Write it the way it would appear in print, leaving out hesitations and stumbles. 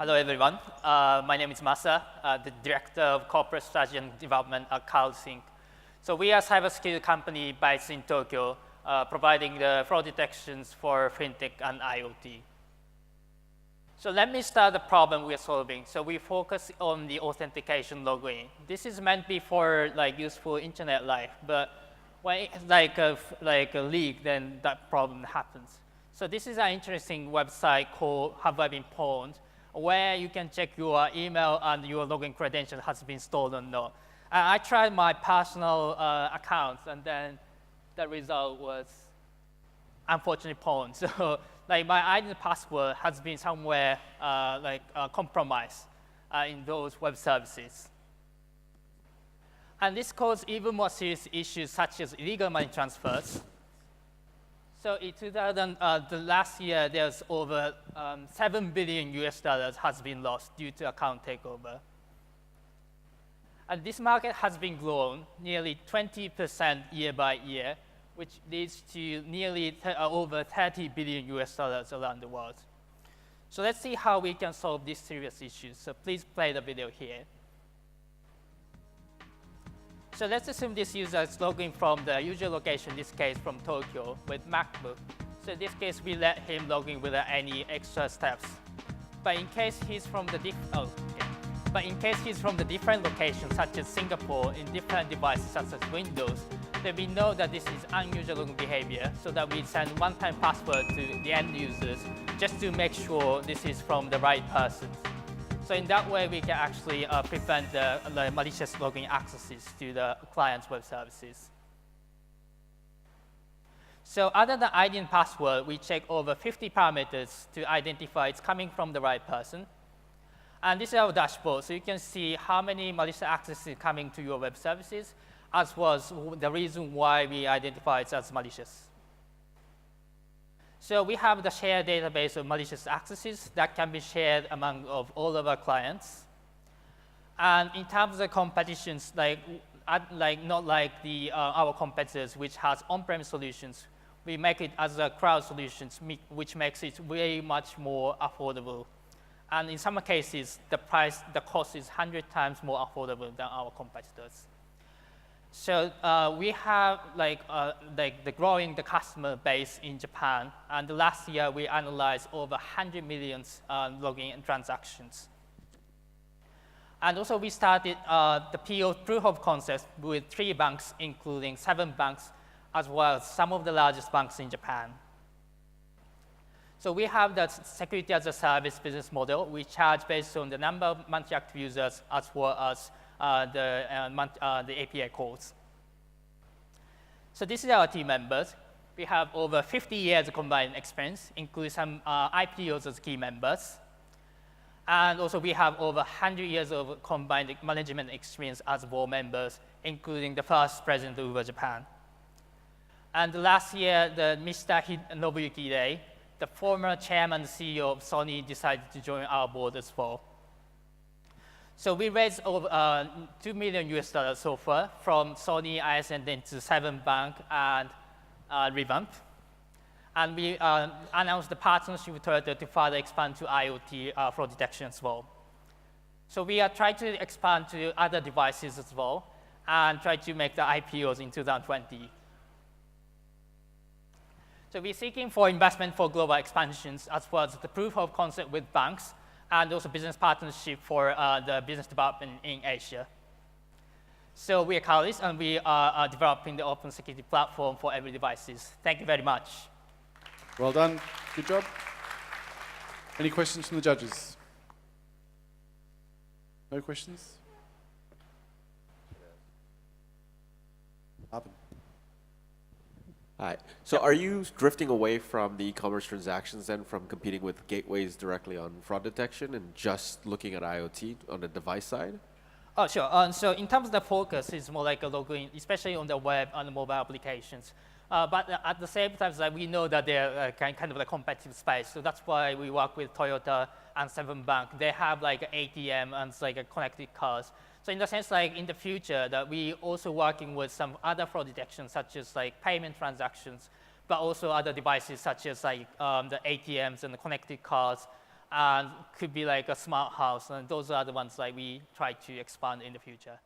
Hello, everyone. My name is Masa, the Director of Corporate Strategy and Development at Caulis Inc. So we are a cybersecurity company based in Tokyo, providing the fraud detections for fintech and IoT. So let me start the problem we are solving. So we focus on the authentication login. This is meant to be for useful internet life, but when it's like a leak, then that problem happens. So this is an interesting website called Have I Been Pwned, where you can check your email and your login credential has been stolen or not. And I tried my personal accounts, and then the result was unfortunately pwned. So my ID password has been somewhere compromised in those web services. And this caused even more serious issues such as illegal money transfers. So in the last year, there's over $7 billion has been lost due to account takeover. And this market has been grown nearly 20% year by year, which leads to nearly over $30 billion around the world. So let's see how we can solve these serious issues. So please play the video here. So let's assume this user is logging from the usual location, in this case from Tokyo, with MacBook. So in this case, we let him log in without any extra steps. But in case he's from the different locations, such as Singapore, in different devices such as Windows, then we know that this is unusual login behavior, so that we send one-time password to the end users just to make sure this is from the right person. So in that way, we can actually prevent the malicious login accesses to the client's web services. So other than ID and password, we check over 50 parameters to identify it's coming from the right person. And this is our dashboard. So you can see how many malicious accesses coming to your web services, as well as the reason why we identify it as malicious. So we have the shared database of malicious accesses that can be shared among all of our clients. And in terms of the competitions, not like our competitors, which has on-prem solutions, we make it as a cloud solutions, which makes it way much more affordable. And in some cases, the cost is 100 times more affordable than our competitors. So we have the growing the customer base in Japan, and the last year we analyzed over 100 million login transactions. And also we started the PO proof of concept with 3 banks, including 7 banks, as well as some of the largest banks in Japan. So we have the security as a service business model. We charge based on the number of monthly active users as well as the API calls. So this is our team members. We have over 50 years of combined experience, including some IPOs as key members. And also we have over 100 years of combined management experience as board members, including the first president of Uber Japan. And last year, Mr. Nobuyuki Rei, the former chairman and CEO of Sony, decided to join our board as well. So we raised over $2 million so far from Sony, ISN, then to 7 Bank and Revamp. And we announced the partnership with Toyota to further expand to IoT fraud detection as well. So we are trying to expand to other devices as well and try to make the IPOs in 2020. So we're seeking for investment for global expansions, as well as the proof of concept with banks, and also business partnership for the business development in Asia. So we are Caulis, and we are developing the open security platform for every devices. Thank you very much. Well done. Good job. Any questions from the judges? No questions? Arvin. Hi. So are you drifting away from the e-commerce transactions then, from competing with gateways directly on fraud detection and just looking at IoT on the device side? Oh, sure. So in terms of the focus, it's more like a login, especially on the web and the mobile applications. But at the same time, we know that they're kind of a competitive space. So that's why we work with Toyota and 7 Bank. They have like ATM and connected cars. So in the sense, in the future, that we also working with some other fraud detection, such as payment transactions, but also other devices such as the ATMs and the connected cars, and could be like a smart house, and those are the ones like we try to expand in the future.